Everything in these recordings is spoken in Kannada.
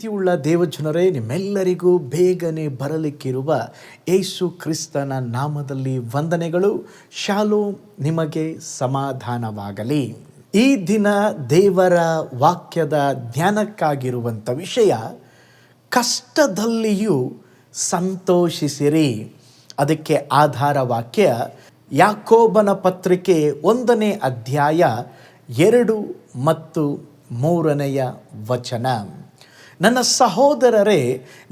ಪ್ರೀತಿಯುಳ್ಳ ದೇವಜನರೇ, ನಿಮ್ಮೆಲ್ಲರಿಗೂ ಬೇಗನೆ ಬರಲಿಕ್ಕಿರುವ ಯೇಸು ಕ್ರಿಸ್ತನ ನಾಮದಲ್ಲಿ ವಂದನೆಗಳು. ಶಾಲೋಮ್, ನಿಮಗೆ ಸಮಾಧಾನವಾಗಲಿ. ಈ ದಿನ ದೇವರ ವಾಕ್ಯದ ಧ್ಯಾನಕ್ಕಾಗಿರುವಂಥ ವಿಷಯ, ಕಷ್ಟದಲ್ಲಿಯೂ ಸಂತೋಷಿಸಿರಿ. ಅದಕ್ಕೆ ಆಧಾರ ವಾಕ್ಯ ಯಾಕೋಬನ ಪತ್ರಿಕೆ 1ನೇ ಅಧ್ಯಾಯ 2 ಮತ್ತು 3ನೆಯ ವಚನ. ನನ್ನ ಸಹೋದರರೇ,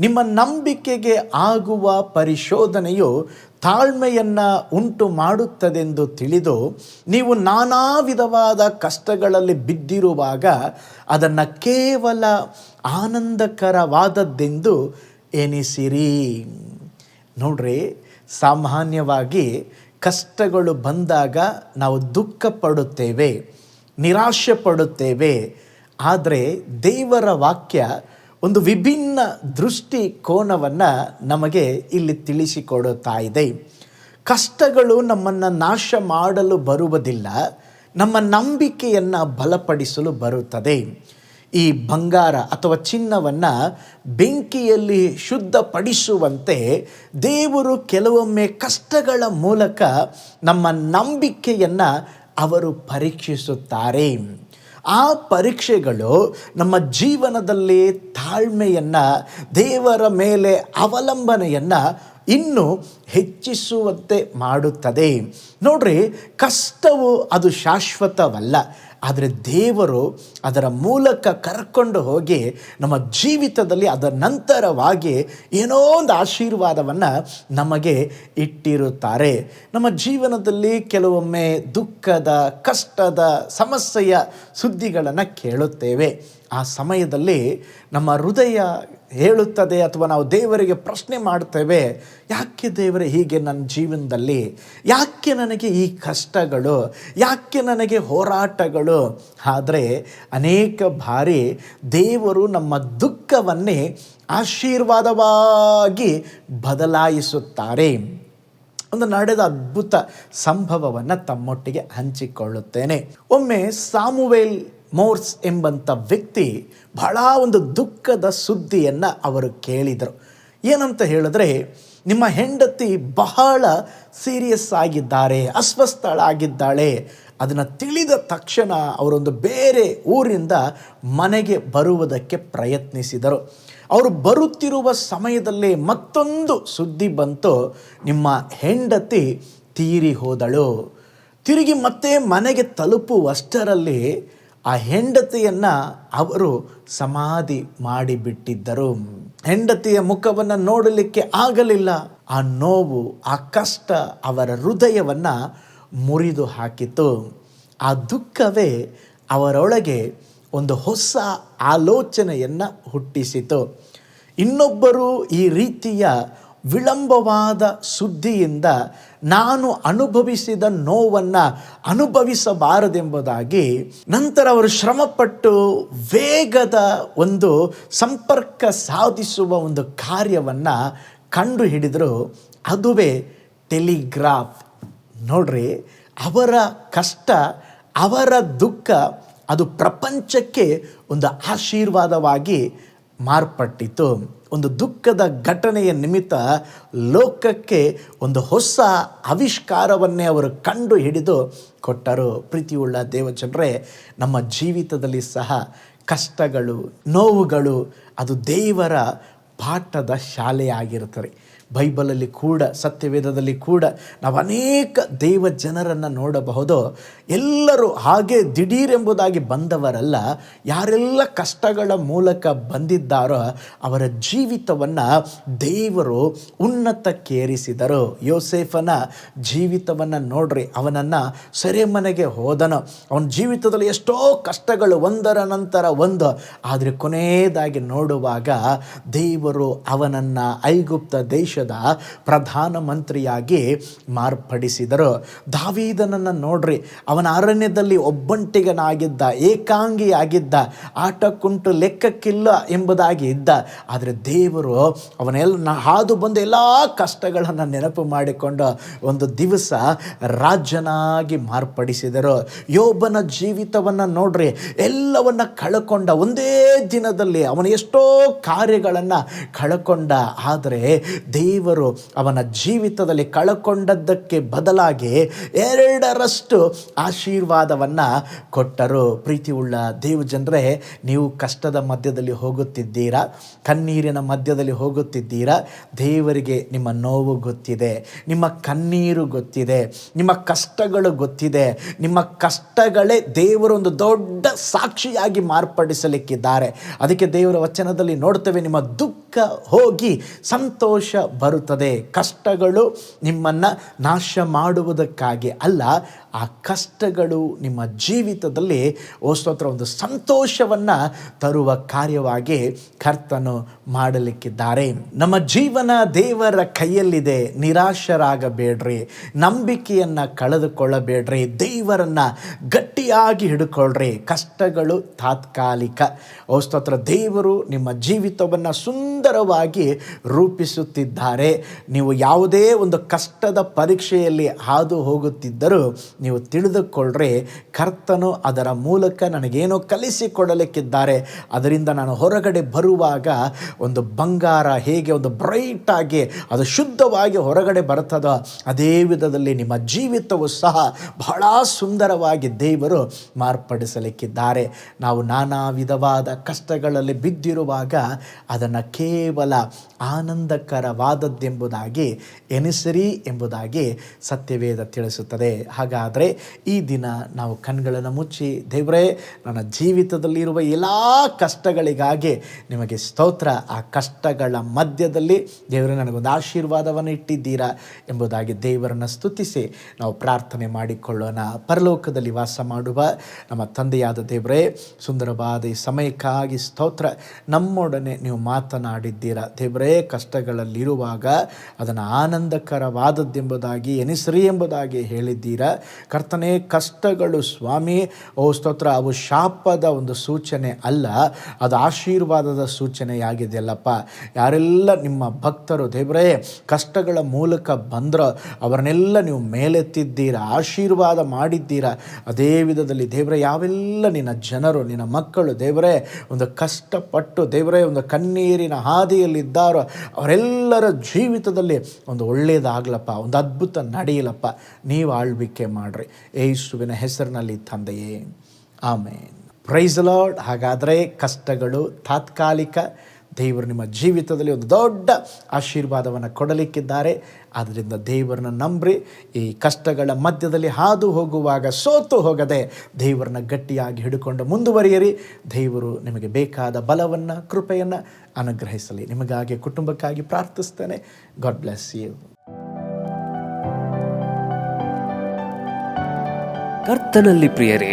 ನಿಮ್ಮ ನಂಬಿಕೆಗೆ ಆಗುವ ಪರಿಶೋಧನೆಯು ತಾಳ್ಮೆಯನ್ನು ಉಂಟು ಮಾಡುತ್ತದೆಂದು ತಿಳಿದು ನೀವು ನಾನಾ ವಿಧವಾದ ಕಷ್ಟಗಳಲ್ಲಿ ಬಿದ್ದಿರುವಾಗ ಅದನ್ನು ಕೇವಲ ಆನಂದಕರವಾದದ್ದೆಂದು ಎನಿಸಿರಿ. ನೋಡ್ರಿ, ಸಾಮಾನ್ಯವಾಗಿ ಕಷ್ಟಗಳು ಬಂದಾಗ ನಾವು ದುಃಖ ಪಡುತ್ತೇವೆ, ನಿರಾಶೆ ಪಡುತ್ತೇವೆ. ಆದರೆ ದೇವರ ವಾಕ್ಯ ಒಂದು ವಿಭಿನ್ನ ದೃಷ್ಟಿಕೋನವನ್ನು ನಮಗೆ ಇಲ್ಲಿ ತಿಳಿಸಿಕೊಡುತ್ತಾ ಇದೆ. ಕಷ್ಟಗಳು ನಮ್ಮನ್ನು ನಾಶ ಮಾಡಲು ಬರುವುದಿಲ್ಲ, ನಮ್ಮ ನಂಬಿಕೆಯನ್ನು ಬಲಪಡಿಸಲು ಬರುತ್ತದೆ. ಈ ಬಂಗಾರ ಅಥವಾ ಚಿನ್ನವನ್ನು ಬೆಂಕಿಯಲ್ಲಿ ಶುದ್ಧಪಡಿಸುವಂತೆ ದೇವರು ಕೆಲವೊಮ್ಮೆ ಕಷ್ಟಗಳ ಮೂಲಕ ನಮ್ಮ ನಂಬಿಕೆಯನ್ನು ಅವರು ಪರೀಕ್ಷಿಸುತ್ತಾರೆ. ಆ ಪರೀಕ್ಷೆಗಳು ನಮ್ಮ ಜೀವನದಲ್ಲಿ ತಾಳ್ಮೆಯನ್ನು, ದೇವರ ಮೇಲೆ ಅವಲಂಬನೆಯನ್ನು ಇನ್ನೂ ಹೆಚ್ಚಿಸುವಂತೆ ಮಾಡುತ್ತದೆ. ನೋಡ್ರಿ, ಕಷ್ಟವು ಅದು ಶಾಶ್ವತವಲ್ಲ, ಆದರೆ ದೇವರು ಅದರ ಮೂಲಕ ಕರ್ಕೊಂಡು ಹೋಗಿ ನಮ್ಮ ಜೀವಿತದಲ್ಲಿ ಅದರ ನಂತರವಾಗಿ ಏನೋ ಒಂದು ಆಶೀರ್ವಾದವನ್ನು ನಮಗೆ ಇಟ್ಟಿರುತ್ತಾರೆ. ನಮ್ಮ ಜೀವನದಲ್ಲಿ ಕೆಲವೊಮ್ಮೆ ದುಃಖದ, ಕಷ್ಟದ, ಸಮಸ್ಯೆಯ ಸುದ್ದಿಗಳನ್ನು ಕೇಳುತ್ತೇವೆ. ಆ ಸಮಯದಲ್ಲಿ ನಮ್ಮ ಹೃದಯ ಹೇಳುತ್ತದೆ, ಅಥವಾ ನಾವು ದೇವರಿಗೆ ಪ್ರಶ್ನೆ ಮಾಡ್ತೇವೆ, ಯಾಕೆ ದೇವರೇ ಹೀಗೆ ನನ್ನ ಜೀವನದಲ್ಲಿ, ಯಾಕೆ ನನಗೆ ಈ ಕಷ್ಟಗಳು, ಯಾಕೆ ನನಗೆ ಹೋರಾಟಗಳು? ಆದರೆ ಅನೇಕ ಬಾರಿ ದೇವರು ನಮ್ಮ ದುಃಖವನ್ನೇ ಆಶೀರ್ವಾದವಾಗಿ ಬದಲಾಯಿಸುತ್ತಾರೆ. ಒಂದು ನಡೆದ ಅದ್ಭುತ ಸಂಭವವನ್ನು ತಮ್ಮೊಟ್ಟಿಗೆ ಹಂಚಿಕೊಳ್ಳುತ್ತೇನೆ. ಒಮ್ಮೆ ಸಾಮುವೇಲ್ ಮೋರ್ಸ್ ಎಂಬಂಥ ವ್ಯಕ್ತಿ ಬಹಳ ಒಂದು ದುಃಖದ ಸುದ್ದಿಯನ್ನು ಅವರು ಕೇಳಿದರು. ಏನಂತ ಹೇಳಿದ್ರೆ, ನಿಮ್ಮ ಹೆಂಡತಿ ಬಹಳ ಸೀರಿಯಸ್ ಆಗಿದ್ದಾರೆ, ಅಸ್ವಸ್ಥಳಾಗಿದ್ದಾಳೆ. ಅದನ್ನು ತಿಳಿದ ತಕ್ಷಣ ಅವರೊಂದು ಬೇರೆ ಊರಿಂದ ಮನೆಗೆ ಬರುವುದಕ್ಕೆ ಪ್ರಯತ್ನಿಸಿದರು. ಅವರು ಬರುತ್ತಿರುವ ಸಮಯದಲ್ಲಿ ಮತ್ತೊಂದು ಸುದ್ದಿ ಬಂತು, ನಿಮ್ಮ ಹೆಂಡತಿ ತೀರಿ ಹೋದಳು. ತಿರುಗಿ ಮತ್ತೆ ಮನೆಗೆ ತಲುಪುವಷ್ಟರಲ್ಲಿ ಆ ಹೆಂಡತಿಯನ್ನು ಅವರು ಸಮಾಧಿ ಮಾಡಿಬಿಟ್ಟಿದ್ದರು. ಹೆಂಡತಿಯ ಮುಖವನ್ನು ನೋಡಲಿಕ್ಕೆ ಆಗಲಿಲ್ಲ. ಆ ನೋವು, ಆ ಕಷ್ಟ ಅವರ ಹೃದಯವನ್ನು ಮುರಿದು ಹಾಕಿತು. ಆ ದುಃಖವೇ ಅವರೊಳಗೆ ಒಂದು ಹೊಸ ಆಲೋಚನೆಯನ್ನು ಹುಟ್ಟಿಸಿತು. ಇನ್ನೊಬ್ಬರು ಈ ರೀತಿಯ ವಿಳಂಬವಾದ ಸುದ್ದಿಯಿಂದ ನಾನು ಅನುಭವಿಸಿದ ನೋವನ್ನು ಅನುಭವಿಸಬಾರದೆಂಬುದಾಗಿ ನಂತರ ಅವರು ಶ್ರಮಪಟ್ಟು ವೇಗದ ಒಂದು ಸಂಪರ್ಕ ಸಾಧಿಸುವ ಒಂದು ಕಾರ್ಯವನ್ನು ಕಂಡು ಹಿಡಿದರು. ಅದುವೇ ಟೆಲಿಗ್ರಾಫ್. ನೋಡ್ರಿ, ಅವರ ಕಷ್ಟ, ಅವರ ದುಃಖ ಅದು ಪ್ರಪಂಚಕ್ಕೆ ಒಂದು ಆಶೀರ್ವಾದವಾಗಿ ಮಾರ್ಪಟ್ಟಿತು. ಒಂದು ದುಃಖದ ಘಟನೆಯ ನಿಮಿತ್ತ ಲೋಕಕ್ಕೆ ಒಂದು ಹೊಸ ಆವಿಷ್ಕಾರವನ್ನೇ ಅವರು ಕಂಡು ಹಿಡಿದು ಕೊಟ್ಟರು. ಪ್ರೀತಿಯುಳ್ಳ ದೇವಜನರೇ, ನಮ್ಮ ಜೀವಿತದಲ್ಲಿ ಸಹ ಕಷ್ಟಗಳು, ನೋವುಗಳು ಅದು ದೇವರ ಪಾಠದ ಶಾಲೆಯಾಗಿರುತ್ತದೆ. ಬೈಬಲಲ್ಲಿ ಕೂಡ, ಸತ್ಯವೇದದಲ್ಲಿ ಕೂಡ ನಾವು ಅನೇಕ ದೇವ ಜನರನ್ನು ನೋಡಬಹುದು. ಎಲ್ಲರೂ ಹಾಗೆ ದಿಢೀರೆಂಬುದಾಗಿ ಬಂದವರಲ್ಲ. ಯಾರೆಲ್ಲ ಕಷ್ಟಗಳ ಮೂಲಕ ಬಂದಿದ್ದಾರೋ ಅವರ ಜೀವಿತವನ್ನು ದೇವರು ಉನ್ನತಕ್ಕೇರಿಸಿದರು. ಯೋಸೇಫನ ಜೀವಿತವನ್ನು ನೋಡ್ರಿ, ಅವನನ್ನು ಸೆರೆಮನೆಗೆ ಹೋದನು. ಅವನ ಜೀವಿತದಲ್ಲಿ ಎಷ್ಟೋ ಕಷ್ಟಗಳು ಒಂದರ ನಂತರ ಒಂದು. ಆದರೆ ಕೊನೆಯದಾಗಿ ನೋಡುವಾಗ ದೇವರು ಅವನನ್ನು ಐಗುಪ್ತ ದೇಶ ದೇಶದ ಪ್ರಧಾನಮಂತ್ರಿಯಾಗಿ ಮಾರ್ಪಡಿಸಿದರು. ದಾವೀದನನ್ನು ನೋಡ್ರಿ, ಅವನ ಅರಣ್ಯದಲ್ಲಿ ಒಬ್ಬಂಟಿಗನಾಗಿದ್ದ, ಏಕಾಂಗಿಯಾಗಿದ್ದ, ಆಟ ಕುಂಟು ಲೆಕ್ಕಕ್ಕಿಲ್ಲ ಎಂಬುದಾಗಿ ಇದ್ದ. ಆದರೆ ದೇವರು ಅವನೆಲ್ಲ ಹಾದು ಬಂದು ಎಲ್ಲ ಕಷ್ಟಗಳನ್ನು ನೆನಪು ಮಾಡಿಕೊಂಡು ಒಂದು ದಿವಸ ರಾಜನಾಗಿ ಮಾರ್ಪಡಿಸಿದರು. ಯೋಬನ ಜೀವಿತವನ್ನು ನೋಡ್ರಿ, ಎಲ್ಲವನ್ನ ಕಳಕೊಂಡ ಒಂದೇ ದಿನದಲ್ಲಿ ಅವನ ಎಷ್ಟೋ ಕಾರ್ಯಗಳನ್ನು ಕಳಕೊಂಡ. ಆದರೆ ದೇವರು ಅವನ ಜೀವಿತದಲ್ಲಿ ಕಳಕೊಂಡದ್ದಕ್ಕೆ ಬದಲಾಗಿ 2ರಷ್ಟು ಆಶೀರ್ವಾದವನ್ನು ಕೊಟ್ಟರು. ಪ್ರೀತಿಯುಳ್ಳ ದೇವ ಜನರೇ, ನೀವು ಕಷ್ಟದ ಮಧ್ಯದಲ್ಲಿ ಹೋಗುತ್ತಿದ್ದೀರಾ, ಕಣ್ಣೀರಿನ ಮಧ್ಯದಲ್ಲಿ ಹೋಗುತ್ತಿದ್ದೀರಾ. ದೇವರಿಗೆ ನಿಮ್ಮ ನೋವು ಗೊತ್ತಿದೆ, ನಿಮ್ಮ ಕಣ್ಣೀರು ಗೊತ್ತಿದೆ, ನಿಮ್ಮ ಕಷ್ಟಗಳು ಗೊತ್ತಿದೆ. ನಿಮ್ಮ ಕಷ್ಟಗಳೇ ದೇವರು ಒಂದು ದೊಡ್ಡ ಸಾಕ್ಷಿಯಾಗಿ ಮಾರ್ಪಡಿಸಲಿಕ್ಕಿದ್ದಾರೆ. ಅದಕ್ಕೆ ದೇವರ ವಚನದಲ್ಲಿ ನೋಡ್ತೇವೆ, ನಿಮ್ಮ ದುಃಖ ಹೋಗಿ ಸಂತೋಷ ಬರುತ್ತದೆ. ಕಷ್ಟಗಳು ನಿಮ್ಮನ್ನು ನಾಶ ಮಾಡುವುದಕ್ಕಾಗಿ ಅಲ್ಲ, ಆ ಕಷ್ಟಗಳು ನಿಮ್ಮ ಜೀವಿತದಲ್ಲಿ ಸ್ತೋತ್ರ ಒಂದು ಸಂತೋಷವನ್ನು ತರುವ ಕಾರ್ಯವಾಗಿ ಕರ್ತನು ಮಾಡಲಿಕ್ಕಿದ್ದಾರೆ. ನಮ್ಮ ಜೀವನ ದೇವರ ಕೈಯಲ್ಲಿದೆ. ನಿರಾಶರಾಗಬೇಡ್ರಿ, ನಂಬಿಕೆಯನ್ನು ಕಳೆದುಕೊಳ್ಳಬೇಡ್ರಿ, ದೇವರನ್ನು ಗಟ್ಟಿಯಾಗಿ ಹಿಡ್ಕೊಳ್ರಿ. ಕಷ್ಟಗಳು ತಾತ್ಕಾಲಿಕ. ಸ್ತೋತ್ರ, ದೇವರು ನಿಮ್ಮ ಜೀವಿತವನ್ನು ಸುಂದರವಾಗಿ ರೂಪಿಸುತ್ತಿದ್ದಾರೆ. ನೀವು ಯಾವುದೇ ಒಂದು ಕಷ್ಟದ ಪರೀಕ್ಷೆಯಲ್ಲಿ ಹಾದು ಹೋಗುತ್ತಿದ್ದರೂ ನೀವು ತಿಳಿದುಕೊಳ್ಳ್ರಿ, ಕರ್ತನು ಅದರ ಮೂಲಕ ನನಗೇನೋ ಕಲಿಸಿಕೊಡಲಿಕ್ಕಿದ್ದಾರೆ. ಅದರಿಂದ ನಾನು ಹೊರಗಡೆ ಬರುವಾಗ ಒಂದು ಬಂಗಾರ ಹೇಗೆ ಒಂದು ಬ್ರೈಟ್ ಆಗಿ ಅದು ಶುದ್ಧವಾಗಿ ಹೊರಗಡೆ ಬರ್ತದೋ, ಅದೇ ವಿಧದಲ್ಲಿ ನಿಮ್ಮ ಜೀವಿತವು ಸಹ ಬಹಳ ಸುಂದರವಾಗಿ ದೇವರು ಮಾರ್ಪಡಿಸಲಿಕ್ಕಿದ್ದಾರೆ. ನಾವು ನಾನಾ ವಿಧವಾದ ಕಷ್ಟಗಳಲ್ಲಿ ಬಿದ್ದಿರುವಾಗ ಅದನ್ನು ಕೇವಲ ಆನಂದಕರವಾದದ್ದೆಂಬುದಾಗಿ ಎನಿಸಿರಿ ಎಂಬುದಾಗಿ ಸತ್ಯವೇದ ತಿಳಿಸುತ್ತದೆ. ಹಾಗಾದರೆ ಈ ದಿನ ನಾವು ಕಣ್ಗಳನ್ನು ಮುಚ್ಚಿ, ದೇವರೇ, ನನ್ನ ಜೀವಿತದಲ್ಲಿರುವ ಎಲ್ಲ ಕಷ್ಟಗಳಿಗಾಗಿ ನಿಮಗೆ ಸ್ತೋತ್ರ. ಆ ಕಷ್ಟಗಳ ಮಧ್ಯದಲ್ಲಿ ದೇವರೇ ನನಗೊಂದು ಆಶೀರ್ವಾದವನ್ನು ಇಟ್ಟಿದ್ದೀರಾ ಎಂಬುದಾಗಿ ದೇವರನ್ನು ಸ್ತುತಿಸಿ ನಾವು ಪ್ರಾರ್ಥನೆ ಮಾಡಿಕೊಳ್ಳೋಣ. ಪರಲೋಕದಲ್ಲಿ ವಾಸ ಮಾಡುವ ನಮ್ಮ ತಂದೆಯಾದ ದೇವರೇ, ಸುಂದರವಾದ ಈ ಸಮಯಕ್ಕಾಗಿ ಸ್ತೋತ್ರ. ನಮ್ಮೊಡನೆ ನೀವು ಮಾತನಾಡಿದ್ದೀರಾ ದೇವರೇ. ಕಷ್ಟಗಳಲ್ಲಿರುವಾಗ ಅದನ್ನು ಆನಂದಕರವಾದದ್ದೆಂಬುದಾಗಿ ಎನಿಸ್ರಿ ಎಂಬುದಾಗಿ ಹೇಳಿದ್ದೀರಾ ಕರ್ತನೇ. ಕಷ್ಟಗಳು ಸ್ವಾಮಿ, ಸ್ತೋತ್ರ, ಅವು ಶಾಪದ ಒಂದು ಸೂಚನೆ ಅಲ್ಲ, ಅದು ಆಶೀರ್ವಾದದ ಸೂಚನೆಯಾಗಿದೆಯಲ್ಲಪ್ಪ. ಯಾರೆಲ್ಲ ನಿಮ್ಮ ಭಕ್ತರು ದೇವರೇ ಕಷ್ಟಗಳ ಮೂಲಕ ಬಂದರೋ ಅವರನ್ನೆಲ್ಲ ನೀವು ಮೇಲೆತ್ತಿದ್ದೀರಾ, ಆಶೀರ್ವಾದ ಮಾಡಿದ್ದೀರಾ. ಅದೇ ವಿಧದಲ್ಲಿ ದೇವರೇ, ಯಾವೆಲ್ಲ ನಿನ್ನ ಜನರು, ನಿನ್ನ ಮಕ್ಕಳು ದೇವರೇ ಒಂದು ಕಷ್ಟಪಟ್ಟು ದೇವರೇ ಒಂದು ಕಣ್ಣೀರಿನ ಹಾದಿಯಲ್ಲಿದ್ದಾರೋ ಅವರೆಲ್ಲರ ಜೀವಿತದಲ್ಲಿ ಒಂದು ಒಳ್ಳೆಯದಾಗಲಪ್ಪ, ಒಂದು ಅದ್ಭುತ ನಡೆಯಲಪ್ಪ. ನೀವು ಆಳ್ವಿಕೆ ಮಾಡ್ರಿ, ಯೇಸುವಿನ ಹೆಸರಿನಲ್ಲಿ ತಂದೆಯೇ, ಆಮೇನ್. Price the lord. ಹಾಗಾದರೆ ಕಷ್ಟಗಳು ತಾತ್ಕಾಲಿಕ. ದೇವರು ನಿಮ್ಮ ಜೀವಿತದಲ್ಲಿ ಒಂದು ದೊಡ್ಡ ಆಶೀರ್ವಾದವನ್ನು ಕೊಡಲಿಕ್ಕಿದ್ದಾರೆ. ಆದ್ದರಿಂದ ದೇವರನ್ನ ನಂಬ್ರಿ. ಈ ಕಷ್ಟಗಳ ಮಧ್ಯದಲ್ಲಿ ಹಾದು ಹೋಗುವಾಗ ಸೋತು ಹೋಗದೆ ದೇವರನ್ನ ಗಟ್ಟಿಯಾಗಿ ಹಿಡ್ಕೊಂಡು ಮುಂದುವರಿಯಿರಿ. ದೇವರು ನಿಮಗೆ ಬೇಕಾದ ಬಲವನ್ನು, ಕೃಪೆಯನ್ನು ಅನುಗ್ರಹಿಸಲಿ. ನಿಮಗಾಗಿ, ಕುಟುಂಬಕ್ಕಾಗಿ ಪ್ರಾರ್ಥಿಸ್ತೇನೆ. God bless you. ಕರ್ತನಲ್ಲಿ ಪ್ರಿಯರೇ,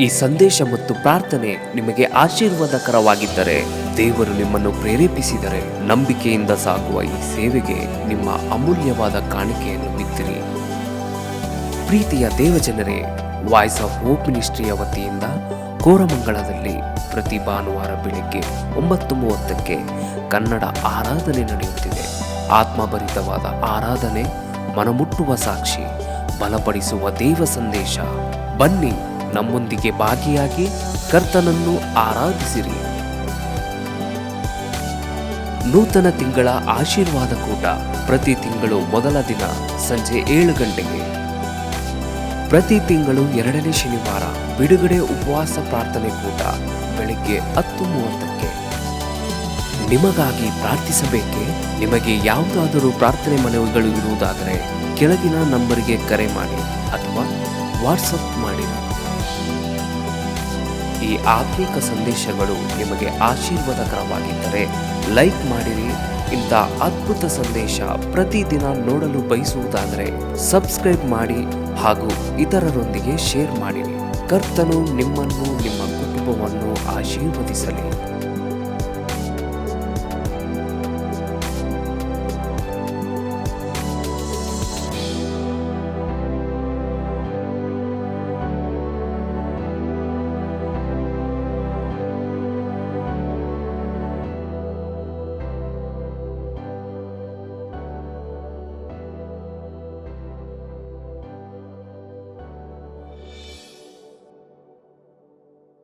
ಈ ಸಂದೇಶ ಮತ್ತು ಪ್ರಾರ್ಥನೆ ನಿಮಗೆ ಆಶೀರ್ವಾದಕರವಾಗಿದ್ದರೆ, ದೇವರು ನಿಮ್ಮನ್ನು ಪ್ರೇರೇಪಿಸಿದರೆ, ನಂಬಿಕೆಯಿಂದ ಸಾಗುವ ಈ ಸೇವೆಗೆ ನಿಮ್ಮ ಅಮೂಲ್ಯವಾದ ಕಾಣಿಕೆಯನ್ನು ಬಿತ್ತಿರಿ. ಪ್ರೀತಿಯ ದೇವಜನರೇ, ವಾಯ್ಸ್ ಆಫ್ ಹೋಪ್ ಮಿನಿಸ್ಟ್ರಿಯ ವತಿಯಿಂದ ಕೋರಮಂಗಲದಲ್ಲಿ ಪ್ರತಿ ಭಾನುವಾರ ಬೆಳಿಗ್ಗೆ 9:30ಕ್ಕೆ ಕನ್ನಡ ಆರಾಧನೆ ನಡೆಯುತ್ತಿದೆ. ಆತ್ಮಭರಿತವಾದ ಆರಾಧನೆ, ಮನಮುಟ್ಟುವ ಸಾಕ್ಷಿ, ಬಲಪಡಿಸುವ ದೇವ ಸಂದೇಶ. ಬನ್ನಿ, ನಮ್ಮೊಂದಿಗೆ ಭಾಗಿಯಾಗಿ ಕರ್ತನನ್ನು ಆರಾಧಿಸಿರಿ. ನೂತನ ತಿಂಗಳ ಆಶೀರ್ವಾದ ಕೂಟ ಪ್ರತಿ ತಿಂಗಳು ಮೊದಲ ದಿನ ಸಂಜೆ 7 ಗಂಟೆಗೆ. ಪ್ರತಿ ತಿಂಗಳು 2ನೇ ಶನಿವಾರ ಬಿಡುಗಡೆ ಉಪವಾಸ ಪ್ರಾರ್ಥನೆ ಕೂಟ ಬೆಳಿಗ್ಗೆ 10:30ಕ್ಕೆ. ನಿಮಗಾಗಿ ಪ್ರಾರ್ಥಿಸಬೇಕೆ? ನಿಮಗೆ ಯಾವುದಾದರೂ ಪ್ರಾರ್ಥನೆ ಮನವಿಗಳು ಇರುವುದಾದರೆ ಕೆಳಗಿನ ನಂಬರಿಗೆ ಕರೆ ಮಾಡಿ ಅಥವಾ ವಾಟ್ಸಪ್ ಮಾಡಿ. ಈ ಆತ್ಮಿಕ ಸಂದೇಶಗಳು ನಿಮಗೆ ಆಶೀರ್ವಾದಕರವಾಗಿದ್ದರೆ ಲೈಕ್ ಮಾಡಿರಿ. ಇಂಥ ಅದ್ಭುತ ಸಂದೇಶ ಪ್ರತಿದಿನ ನೋಡಲು ಬಯಸುವುದಾದರೆ ಸಬ್ಸ್ಕ್ರೈಬ್ ಮಾಡಿ ಹಾಗೂ ಇತರರೊಂದಿಗೆ ಶೇರ್ ಮಾಡಿರಿ. ಕರ್ತನು ನಿಮ್ಮನ್ನು, ನಿಮ್ಮ ಕುಟುಂಬವನ್ನು ಆಶೀರ್ವದಿಸಲಿ.